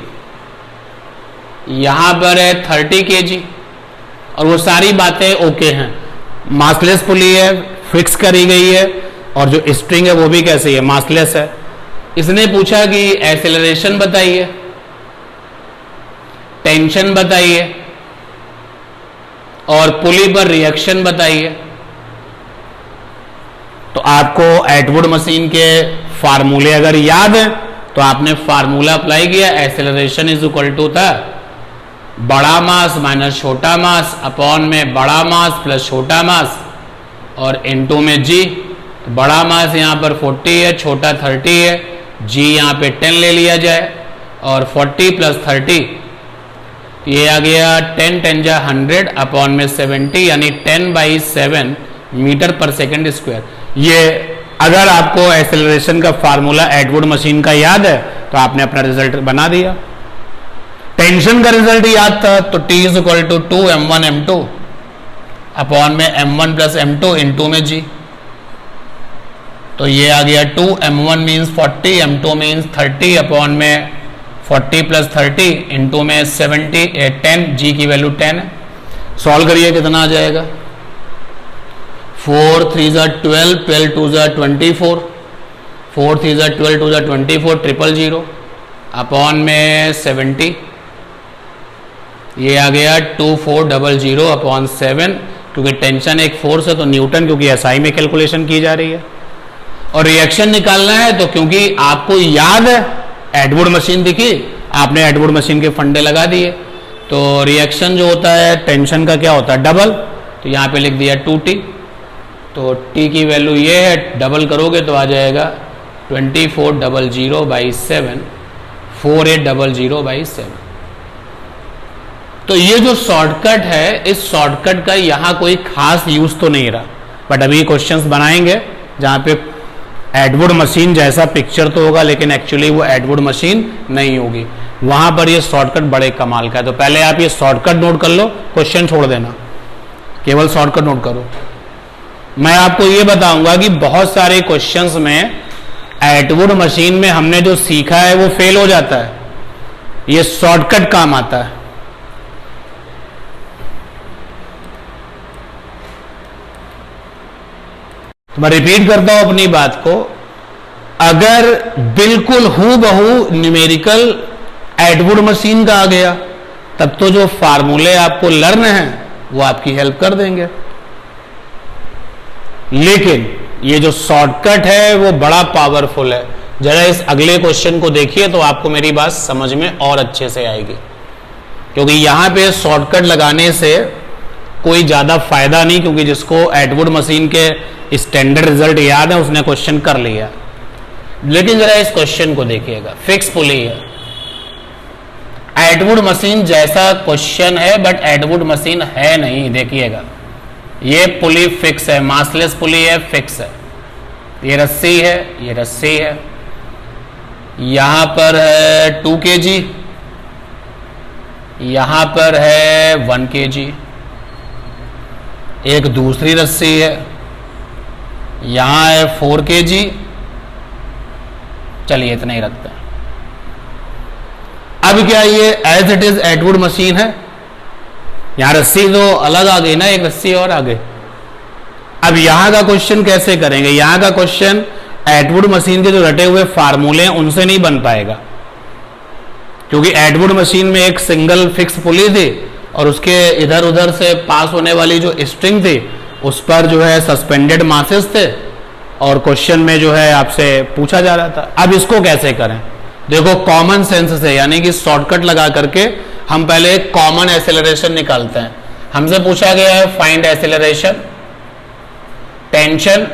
यहां पर है 30 kg और वो सारी बातें ओके हैं। मासलेस पुली है, फिक्स करी गई है, और जो स्ट्रिंग है वो भी कैसी है? मासलेस है। इसने पूछा कि एक्सेलरेशन बताइए, टेंशन बताइए और पुली पर रिएक्शन बताइए। तो आपको एटवुड मशीन के फार्मूले अगर याद है तो आपने फार्मूला अप्लाई किया, एक्सेलरेशन इज इक्वल टू था बड़ा मास माइनस छोटा मास अपॉन में बड़ा मास प्लस छोटा मास और इनटू में जी। बड़ा मास यहाँ पर 40 है, छोटा 30 है, जी यहाँ पे 10 ले लिया जाए और 40 प्लस 30 ये आ गया 10 10 जा 100 अपॉन में 70 यानी 10/7 मीटर पर सेकंड स्क्वायर। ये अगर आपको एक्सेलरेशन का फार्मूला एटवुड मशीन का याद है तो आपने अपना रिजल्ट बना दिया। टेंशन का रिजल्ट याद था तो T is equal to 2m1 m2 upon में m1 प्लस m2 इंटू में g। तो ये आ गया 2m1 means 40, m2 means 30 upon में 40 प्लस 30 इंटू में 70 10, g की वैल्यू 10 है। सॉल्व करिए कितना आ जाएगा? 4 3 जा 12, 12 2 जा 24, 4 3 जा 12 2 जा 24 000 अपॉन में 70। ये आ गया 2400 अपॉन 7, क्योंकि टेंशन एक फोर्स है तो न्यूटन, क्योंकि एसआई में कैलकुलेशन की जा रही है। और रिएक्शन निकालना है तो क्योंकि आपको याद है एटवुड मशीन दिखी, आपने एटवुड मशीन के फंडे लगा दिए, तो रिएक्शन जो होता है टेंशन का क्या होता है? डबल। तो यहाँ पे लिख दिया 2t, तो t की वैल्यू ये है, डबल करोगे तो आ जाएगा 2400/7, 4800/7। तो ये जो शॉर्टकट है, इस शॉर्टकट का यहाँ कोई खास यूज तो नहीं रहा, बट अभी क्वेश्चंस बनाएंगे जहाँ पे एटवुड मशीन जैसा पिक्चर तो होगा लेकिन एक्चुअली वो एटवुड मशीन नहीं होगी, वहां पर ये शॉर्टकट बड़े कमाल का है। तो पहले आप ये शॉर्टकट नोट कर लो, क्वेश्चन छोड़ देना, केवल शॉर्टकट नोट करो। मैं आपको ये बताऊंगा कि बहुत सारे क्वेश्चंस में एटवुड मशीन में हमने जो सीखा है वो फेल हो जाता है, ये शॉर्टकट काम आता है। तो मैं रिपीट करता हूं अपनी बात को, अगर बिल्कुल हूबहू न्यूमेरिकल एटवुड मशीन का आ गया तब तो जो फार्मूले आपको लर्न हैं वो आपकी हेल्प कर देंगे, लेकिन ये जो शॉर्टकट है वो बड़ा पावरफुल है। जरा इस अगले क्वेश्चन को देखिए तो आपको मेरी बात समझ में और अच्छे से आएगी, क्योंकि यहां पे शॉर्टकट लगाने से कोई ज्यादा फायदा नहीं, क्योंकि जिसको एटवुड मशीन के स्टैंडर्ड रिजल्ट याद है उसने क्वेश्चन कर लिया। लेकिन जरा इस क्वेश्चन को देखिएगा, फिक्स पुली है, एटवुड मशीन जैसा क्वेश्चन है बट एटवुड मशीन है नहीं। देखिएगा ये पुली फिक्स है, मासलेस पुली है, फिक्स है, ये रस्सी है, ये रस्सी है, यहां पर है 2 kg, यहां पर है 1 kg, एक दूसरी रस्सी है, यहां है 4 kg। चलिए इतना ही रखते हैं। अब क्या ये as it is Atwood machine है? यहां रस्सी तो अलग आ गई ना, एक रस्सी और आ गई। अब यहां का क्वेश्चन कैसे करेंगे? यहां का क्वेश्चन एटवुड मशीन के जो रटे हुए फार्मूले हैं उनसे नहीं बन पाएगा, क्योंकि एटवुड मशीन में एक सिंगल फिक्स पुली थी और उसके इधर उधर से पास होने वाली जो स्ट्रिंग थी उस पर जो है सस्पेंडेड मासेस थे, और क्वेश्चन में जो है आपसे पूछा जा रहा था। अब इसको कैसे करें? देखो कॉमन सेंस से, यानी कि शॉर्टकट लगा करके हम पहले कॉमन एक्सेलरेशन निकालते हैं। हमसे पूछा गया है फाइंड एक्सेलरेशन, टेंशन,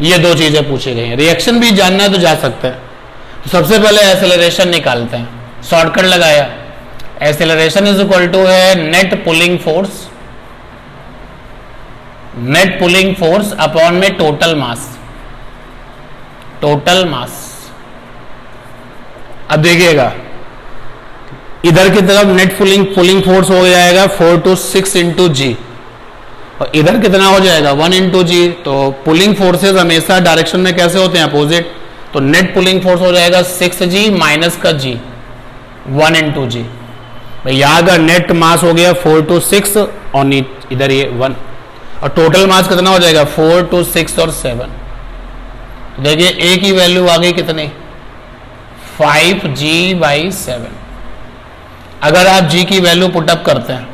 ये दो चीजें पूछी गई हैं। रिएक्शन भी जानना है तो जा सकते हैं। तो सबसे पहले एक्सेलरेशन निकालते हैं, शॉर्टकट लगाया, एक्सेलरेशन इज इक्वल टू है net pulling force, net pulling force upon में टोटल मास, टोटल मास। अब देखिएगा इधर की तरफ नेट पुलिंग फोर्स हो जाएगा 4 to 6 into G, और इधर कितना हो जाएगा 1 into G। तो पुलिंग फोर्सेस हमेशा डायरेक्शन में कैसे होते हैं? अपोजिट। तो नेट पुलिंग फोर्स हो जाएगा 6G माइनस का G, 1 into G। यहां का नेट मास हो गया 4 to 6 और इधर ये 1, और टोटल मास कितना हो जाएगा 4 to 6 और 7। तो देखिए एक ही वैल्यू आ गई कितनी, 5G/7। अगर आप G की वैल्यू पुटअप करते हैं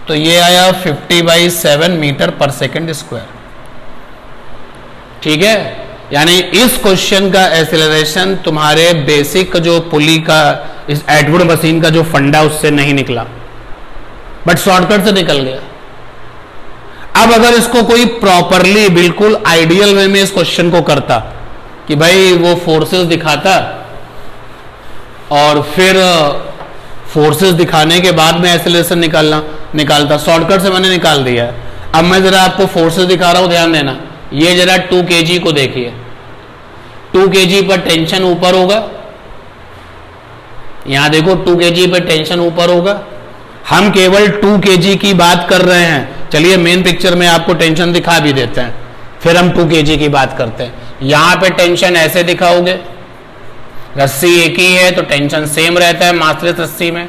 तो ये आया 50/7 मीटर पर सेकेंड स्क्वायर। ठीक है, यानी इस क्वेश्चन का एक्सेलरेशन तुम्हारे बेसिक जो पुली का, इस एटवुड मशीन का जो फंडा उससे नहीं निकला, बट शॉर्टकट से निकल गया। अब अगर इसको कोई प्रॉपरली बिल्कुल आइडियल वे में इस क्वेश्चन को करता कि भाई वो फोर्सेस दिखाता और फिर फोर्सेस दिखाने के बाद में एक्सेलरेशन निकालता, शॉर्टकट से मैंने निकाल दिया है। अब मैं जरा आपको फोर्सेस दिखा रहा हूं, ध्यान देना। ये जरा 2 kg को देखिए, 2 kg पर टेंशन ऊपर होगा, यहां देखो 2 kg पर टेंशन ऊपर होगा। हम केवल 2 kg की बात कर रहे हैं। चलिए मेन पिक्चर में आपको टेंशन दिखा भी देते हैं, फिर हम 2 kg की बात करते हैं। यहां पे टेंशन ऐसे दिखाओगे, रस्सी एक ही है तो टेंशन सेम रहता है मासलेस रस्सी में,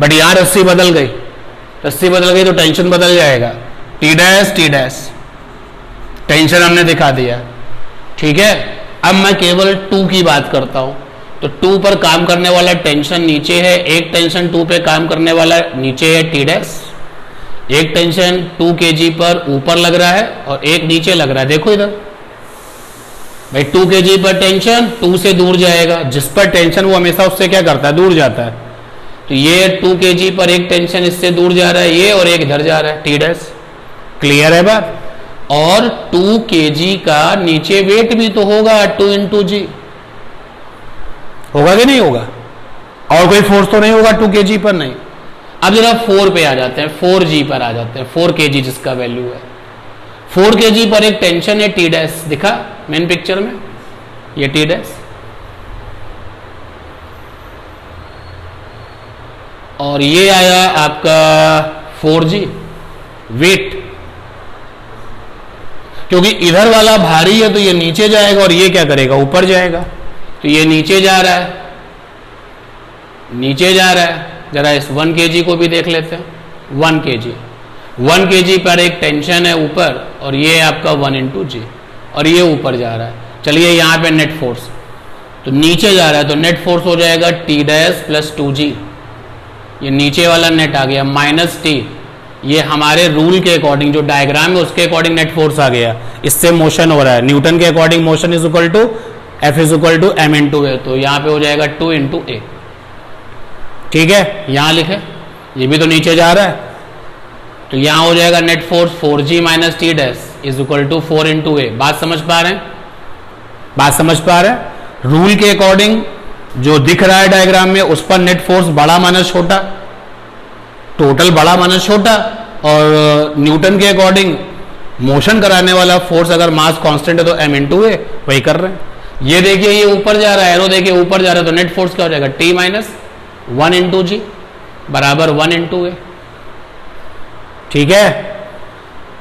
बट यहां रस्सी बदल गई, रस्सी बदल गई तो टेंशन बदल जाएगा, T dash T dash, tension हमने दिखा दिया। ठीक है, अब मैं केवल 2 की बात करता हूं, तो 2 पर काम करने वाला टेंशन नीचे है, एक टेंशन 2 पे काम करने वाला नीचे है T डैश, एक टेंशन 2 kg पर ऊपर लग रहा है और एक नीचे लग रहा है। देखो इधर भाई 2 kg पर टेंशन 2 से दूर जाएगा, जिस पर टेंशन वो हमेशा उससे क्या करता है, दूर जाता है। तो ये 2 kg पर एक टेंशन इससे दूर जा रहा है ये, और एक इधर जा रहा है T डैश। क्लियर है बात? और 2 kg का नीचे वेट भी तो होगा 2 into G, होगा कि नहीं होगा? और कोई फोर्स तो नहीं होगा 2 kg पर? नहीं। अब जरा 4 पे आ जाते हैं, 4G पर आ जाते हैं, 4 kg जिसका वैल्यू है 4 kg पर एक टेंशन है T डैश, दिखा मेन पिक्चर में, ये T डैश, और ये आया आपका 4G वेट। क्योंकि इधर वाला भारी है तो ये नीचे जाएगा और ये क्या करेगा, ऊपर जाएगा। तो ये नीचे जा रहा है, नीचे जा रहा है। जरा इस 1 kg को भी देख लेते हैं। 1 kg पर एक टेंशन है ऊपर, और ये आपका 1 × g, और ये ऊपर जा रहा है। चलिए यहाँ पे नेट फोर्स, तो नीचे जा रहा है तो नेट फोर्स हो जाएगा T डैश प्लस 2g। ये नीचे वाला नेट आ गया माइनस T, ये हमारे रूल के अकॉर्डिंग जो डायग्राम है उसके अकॉर्डिंग नेट फोर्स आ गया। इससे मोशन हो रहा है, न्यूटन के according motion is equal to F is equal to m × a, तो यहाँ पे हो जाएगा 2 × a। ठीक है, यहां लिखे, ये भी तो नीचे जा रहा है, तो यहां हो जाएगा net force 4g minus T dash is equal to 4 × a। बात समझ पा रहे हैं, बात समझ पा रहे हैं। रूल के अकॉर्डिंग जो दिख रहा है डायग्राम में उस पर नेट फोर्स बड़ा माइनस छोटा, टोटल बड़ा माइनस छोटा, और न्यूटन के अकॉर्डिंग मोशन कराने वाला फोर्स अगर मास कांस्टेंट है तो m × a, वही कर रहे हैं। ये देखिए ये ऊपर जा रहा है, एरो देखिए ऊपर जा रहा है, तो नेट फोर्स क्या हो जाएगा T माइनस 1 × g बराबर 1 × a। ठीक है,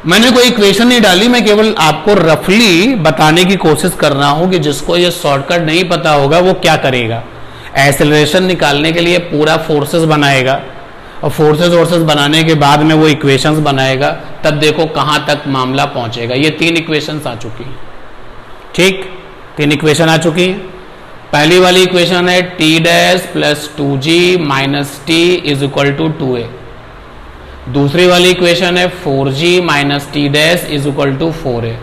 मैंने कोई इक्वेशन नहीं डाली, मैं केवल आपको रफली बताने की कोशिश कर रहा हूं कि जिसको ये शॉर्टकट नहीं पता होगा वो क्या करेगा। एक्सेलरेशन निकालने के लिए पूरा फोर्सेस बनाएगा, और फोर्सेस बनाने के बाद में वो इक्वेशंस बनाएगा, तब देखो कहां तक मामला पहुंचेगा। ये 3 इक्वेशंस आ चुकी हैं। ठीक, 3 इक्वेशन आ चुकी हैं। पहली वाली इक्वेशन है T dash plus 2g minus T is equal to 2a। दूसरी वाली इक्वेशन है 4g minus T dash is equal to 4a,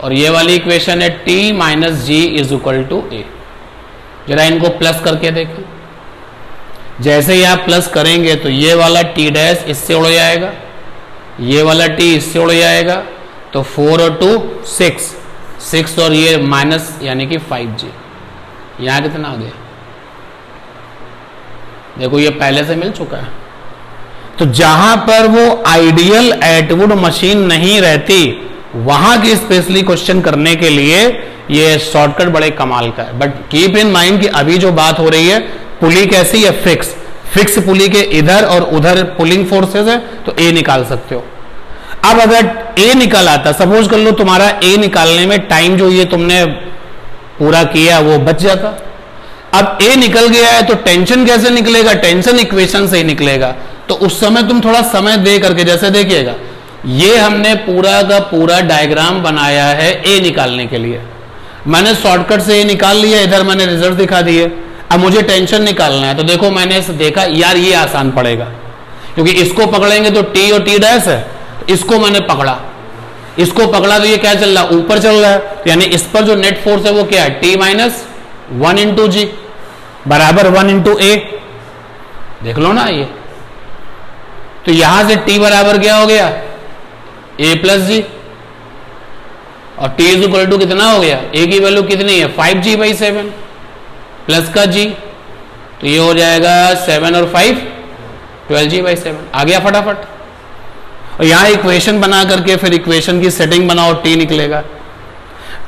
और ये वाली इक्वेशन है T minus g is equal to a। जरा इनको प्लस करके देखें। जैसे ही आप प्लस करेंगे तो ये वाला T डैश इससे उड़ जाएगा, ये वाला T इससे उड़ जाएगा, तो 4 और 2 6 और ये माइनस यानी कि 5g। यहां कितना आ गया, देखो ये पहले से मिल चुका है। तो जहां पर वो आइडियल एटवुड मशीन नहीं रहती वहां की स्पेशली क्वेश्चन करने के लिए ये शॉर्टकट बड़े कमाल का है। बट कीप इन माइंड कि अभी जो बात हो रही है पुली कैसी है, फिक्स पुली के इधर और उधर पुलिंग फोर्सेस है, तो ए निकाल सकते हो। अब अगर ए निकल आता, सपोज कर लो तुम्हारा ए निकालने में टाइम जो ये तुमने पूरा किया वो बच जाता। अब ए निकल गया है तो टेंशन कैसे निकलेगा, टेंशन इक्वेशन से ही निकलेगा। तो उस समय तुम थोड़ा समय दे करके, जैसे देखिएगा ये हमने पूरा का पूरा डायग्राम बनाया है ए निकालने के लिए, मैंने शॉर्टकट से ए निकाल लिया, इधर मैंने रिजल्ट दिखा दिए। अब मुझे टेंशन निकालना है, तो देखो मैंने इसे देखा यार ये आसान पड़ेगा, क्योंकि इसको पकड़ेंगे तो T और T डैश है, इसको मैंने पकड़ा, इसको पकड़ा तो ये क्या चल रहा है, ऊपर चल रहा है, यानी इस पर जो नेट फोर्स है वो क्या है, T माइनस 1 × g बराबर 1 × a। देख लो ना ये, तो यहां से T बराबर क्या हो गया, a प्लस जी, और T इज इक्वल टू कितना हो गया, a की वैल्यू कितनी है 5g/7 प्लस का g, तो ये हो जाएगा 7 और 5 12g/7 आ गया फटाफट। और यहां इक्वेशन बना करके फिर इक्वेशन की सेटिंग बनाओ, T निकलेगा।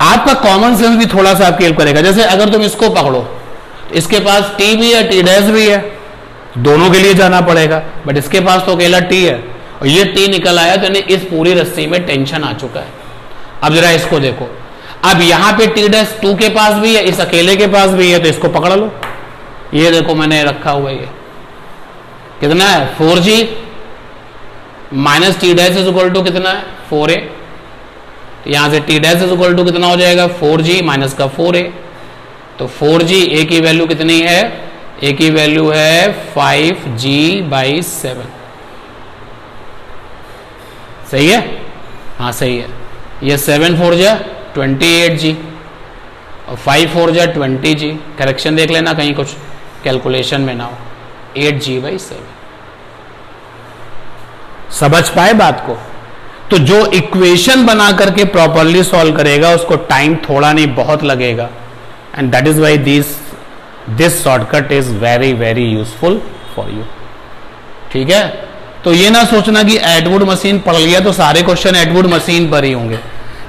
आपका कॉमन सेंस भी थोड़ा सा आपकी हेल्प करेगा। जैसे अगर तुम इसको पकड़ो तो इसके पास T भी है T डैश भी है, दोनों के लिए जाना पड़ेगा, बट इसके पास तो अकेला T है और ये T निकल आया, तो इस पूरी रस्सी में टेंशन आ चुका है। अब जरा इसको देखो, अब यहां पे T डैश 2 के पास भी है, इस अकेले के पास भी है, तो इसको पकड़ लो। ये देखो मैंने रखा हुआ, ये कितना है 4g minus T dash is equal to कितना है 4a, तो यहां से T dash is equal to कितना हो जाएगा 4g माइनस का 4a, तो 4g a की वैल्यू कितनी है, a की वैल्यू है 5g/7। सही है, हाँ सही है। ये 7 4 जा 28g और 5 4 जा 20g, करेक्शन देख लेना कहीं कुछ कैलकुलेशन में ना हो, 8g/7। समझ पाए बात को? तो जो इक्वेशन बना करके प्रॉपरली सॉल्व करेगा उसको टाइम थोड़ा नहीं बहुत लगेगा, and that is why this shortcut is very very useful for you. ठीक है, तो ये ना सोचना कि एटवुड मशीन पढ़ लिया तो सारे क्वेश्चन एटवुड मशीन पर ही होंगे।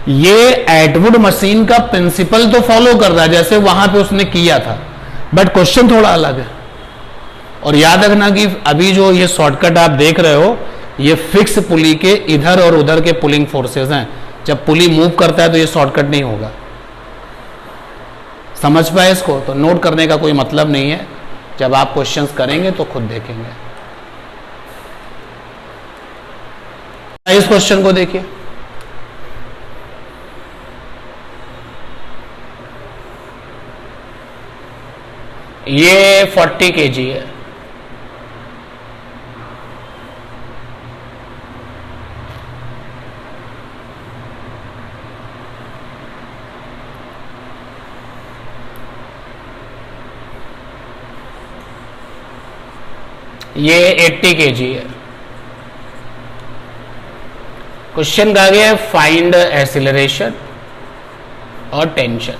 ये एटवुड मशीन का प्रिंसिपल तो फॉलो कर रहा है जैसे वहां पे उसने किया था, बट क्वेश्चन थोड़ा अलग है। और याद रखना कि अभी जो ये शॉर्टकट आप देख रहे हो ये फिक्स पुली के इधर और उधर के पुलिंग फोर्सेस हैं, जब पुली मूव करता है तो ये शॉर्टकट नहीं होगा। समझ पाए इसको? तो नोट करने का कोई मतलब नहीं है, जब आप क्वेश्चंस करेंगे तो खुद देखेंगे। इस क्वेश्चन को देखिए, ये 40 kg है, ये 80 kg है। क्वेश्चन कहा गया है फाइंड एक्सीलरेशन और टेंशन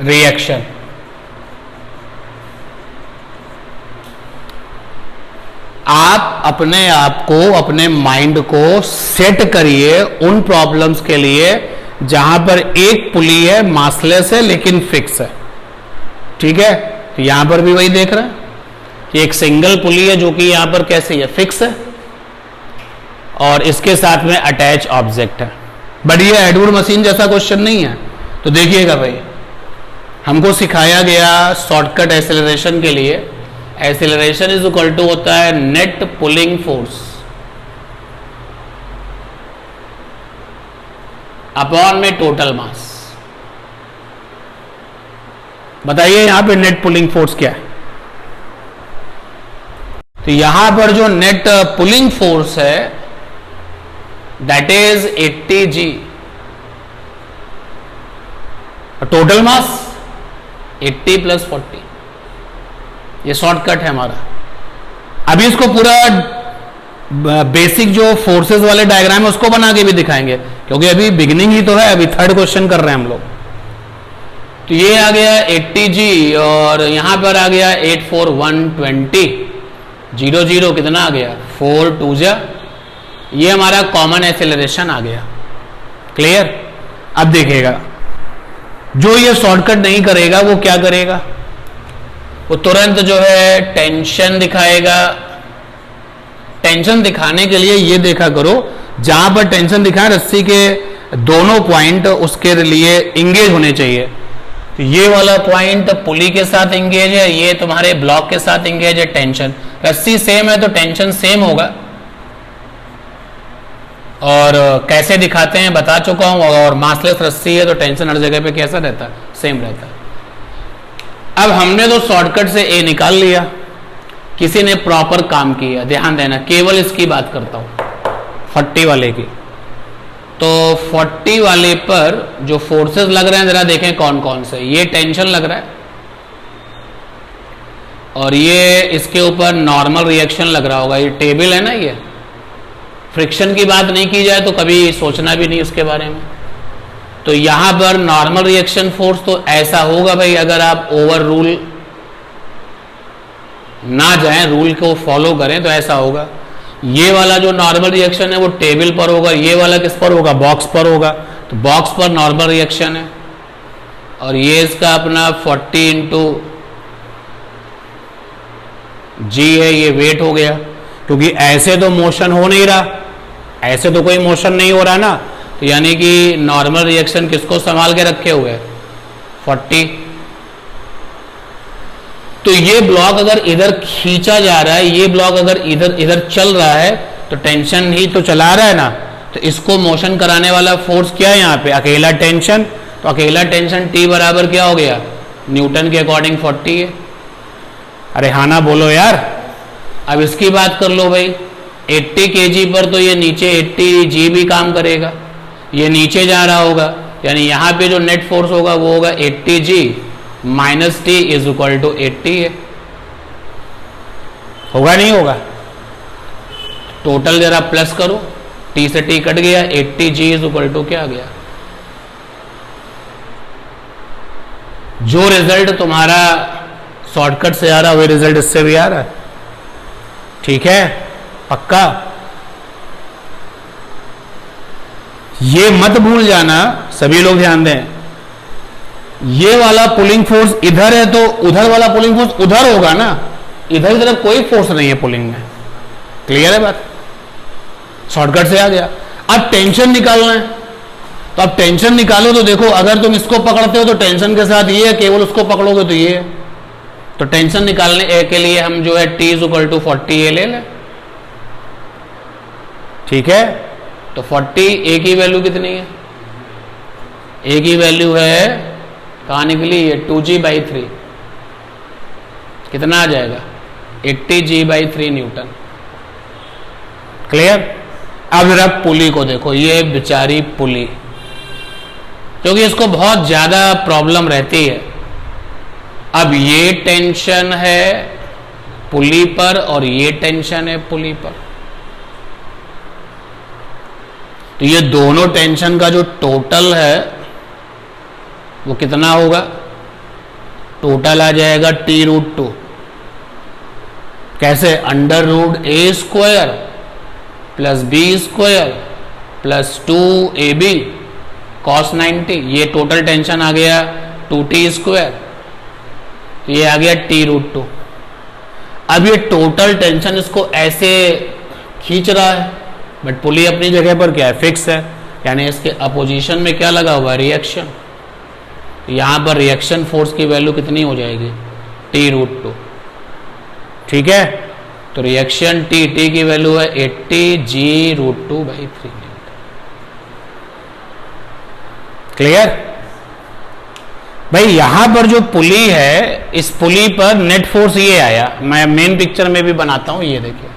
रिएक्शन। आप अपने आप को, अपने माइंड को सेट करिए उन प्रॉब्लम्स के लिए जहां पर एक पुली है, मासलेस है लेकिन फिक्स है। ठीक है, तो यहां पर भी वही देख रहे हैं कि एक सिंगल पुली है जो कि यहां पर कैसे है, फिक्स है, और इसके साथ में अटैच ऑब्जेक्ट है। बट ये एडवुड मशीन जैसा क्वेश्चन नहीं है। तो देखिएगा भाई, हमको सिखाया गया शॉर्टकट एक्सेलरेशन के लिए, एक्सेलरेशन इज इक्वल टू होता है नेट पुलिंग फोर्स अपॉन में टोटल मास। बताइए यहां पे नेट पुलिंग फोर्स क्या है? तो यहां पर जो नेट पुलिंग फोर्स है that is 80 G, total mass 80 + 40। ये शॉर्टकट है हमारा। अभी इसको पूरा बेसिक जो फोर्सेस वाले डायग्राम है उसको बना के भी दिखाएंगे, क्योंकि अभी बिगिनिंग ही तो है, अभी थर्ड क्वेश्चन कर रहे हैं हम लोग। तो ये आ गया 80 G और यहां पर आ गया 8 4 120, 0 0 कितना आ गया 4 2 जा, ये हमारा कॉमन एक्सेलरेशन आ गया। क्लियर? अब देखिएगा, जो ये शॉर्टकट नहीं करेगा वो क्या करेगा, वो तुरंत जो है टेंशन दिखाएगा। टेंशन दिखाने के लिए ये देखा करो, जहां पर टेंशन दिखाए रस्सी के दोनों पॉइंट उसके लिए इंगेज होने चाहिए। तो ये वाला पॉइंट पुली के साथ इंगेज है, ये तुम्हारे ब्लॉक के साथ इंगेज है। टेंशन, रस्सी सेम है तो टेंशन सेम होगा। और कैसे दिखाते हैं बता चुका हूं, और मासलेस रस्सी है तो टेंशन हर जगह पे कैसा रहता है, सेम रहता है। अब हमने तो शॉर्टकट से ए निकाल लिया, किसी ने प्रॉपर काम किया। ध्यान देना, केवल इसकी बात करता हूं 40 वाले की। तो 40 वाले पर जो फोर्सेस लग रहे हैं जरा देखें कौन कौन से। ये टेंशन लग रहा है, और ये इसके ऊपर नॉर्मल रिएक्शन लग रहा होगा। ये टेबल है ना, ये फ्रिक्शन की बात नहीं की जाए तो कभी सोचना भी नहीं उसके बारे में। तो यहां पर नॉर्मल रिएक्शन फोर्स तो ऐसा होगा भाई, अगर आप ओवर रूल ना जाएं, रूल को फॉलो करें तो ऐसा होगा। ये वाला जो नॉर्मल रिएक्शन है वो टेबल पर होगा, ये वाला किस पर होगा, बॉक्स पर होगा। तो बॉक्स पर नॉर्मल रिएक्शन है, और ये इसका अपना 40 × G है, ये वेट हो गया। क्योंकि ऐसे तो मोशन हो नहीं रहा, ऐसे तो कोई मोशन नहीं हो रहा ना, तो यानी कि नॉर्मल रिएक्शन किसको संभाल के रखे हुए है, 40। तो ये ब्लॉक अगर इधर खींचा जा रहा है, ये ब्लॉक अगर इधर इधर चल रहा है, तो टेंशन ही तो चला रहा है ना। तो इसको मोशन कराने वाला फोर्स क्या है यहाँ पे, अकेला टेंशन। तो अकेला टेंशन T बराबर क्या हो गया, न्यूटन के अकॉर्डिंग 40 है। अरे हाँ ना बोलो यार। अब इसकी बात कर लो भाई, 80 kg पर तो ये नीचे 80 G भी काम करेगा, ये नीचे जा रहा होगा, यानी यहाँ पे जो नेट फोर्स होगा वो होगा 80 G - T = 80 है। होगा नहीं होगा? टोटल जरा प्लस करो, T से T कट गया, 80 G = क्या आ गया। जो रिजल्ट तुम्हारा शॉर्टकट से आ रहा है वही रिजल्ट इससे भी आ रहा है। ठीक है, पक्का? ये मत भूल जाना, सभी लोग ध्यान दें, ये वाला पुलिंग फोर्स इधर है तो उधर वाला पुलिंग फोर्स उधर होगा ना, इधर की तरफ कोई फोर्स नहीं है पुलिंग में। क्लियर है बात? शॉर्टकट से आ गया। अब टेंशन निकालना है, तो अब टेंशन निकालो तो देखो, अगर तुम इसको पकड़ते हो तो टेंशन के साथ ये है, केवल उसको पकड़ोगे तो ये है। तो टेंशन निकालने ए के लिए हम जो है T = 40 ए ले लें, ठीक है। तो 40 ए की वैल्यू कितनी है? ए की वैल्यू है, कहां निकली ये 2g/3, कितना आ जाएगा 80g/3 न्यूटन। क्लियर। अब जरा पुली को देखो, ये बेचारी पुली, क्योंकि इसको बहुत ज्यादा प्रॉब्लम रहती है। अब ये टेंशन है पुली पर और ये टेंशन है पुली पर, तो ये दोनों टेंशन का जो टोटल है वो कितना होगा? टोटल आ जाएगा T√2। कैसे? √a² + b² + 2ab cos 90, ये टोटल टेंशन आ गया 2t², तो ये आ गया T√2। अब ये टोटल टेंशन इसको ऐसे खींच रहा है, बट पुली अपनी जगह पर क्या है? फिक्स है, यानी इसके अपोजिशन में क्या लगा हुआ? रिएक्शन। यहां पर रिएक्शन फोर्स की वैल्यू कितनी हो जाएगी? T√2, ठीक है। तो रिएक्शन T की वैल्यू है 80g√2/3। क्लियर भाई। यहां पर जो पुली है, इस पुली पर नेट फोर्स ये आया, मैं मेन पिक्चर में भी बनाता हूं, ये देखिए,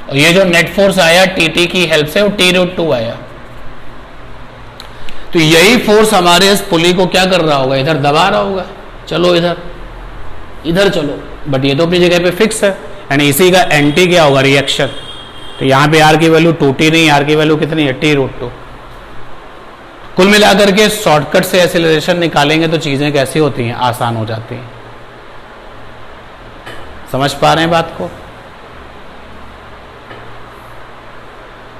और ये जो नेट फोर्स आया टी की हेल्प से, वो T√2 आया। तो यही फोर्स हमारे इस पुली को क्या कर रहा होगा? इधर दबा रहा होगा, चलो इधर इधर चलो, बट ये तो अपनी जगह पे फिक्स है, यानी इसी का एंटी क्या होगा? रिएक्शन। तो यहां पे आर की वैल्यू 2t नहीं, आर की वैल्यू कितनी है? T√2। कुल मिलाकर के शॉर्टकट से एक्सीलरेशन निकालेंगे तो चीजें कैसी होती हैं? आसान हो जाती हैं। समझ पा रहे हैं बात को?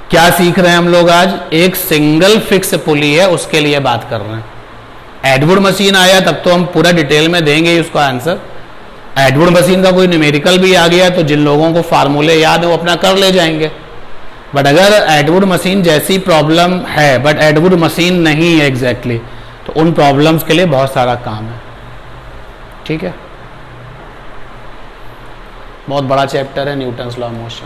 क्या सीख रहे हैं हम लोग आज? एक सिंगल फिक्स पुली है, उसके लिए बात कर रहे हैं। एडवुड मशीन आया तब तो हम पूरा डिटेल में देंगे उसका आंसर। एडवुड मशीन का कोई न्यूमेरिकल भी आ गया तो जिन लोगों को फार्मूले याद है वो अपना कर ले जाएंगे। बट अगर एडवुड मशीन जैसी प्रॉब्लम है, बट एडवुड मशीन नहीं है एग्जैक्टली, तो उन प्रॉब्लम्स के लिए बहुत सारा काम है, ठीक है। बहुत बड़ा चैप्टर है न्यूटन्स लॉ ऑफ मोशन।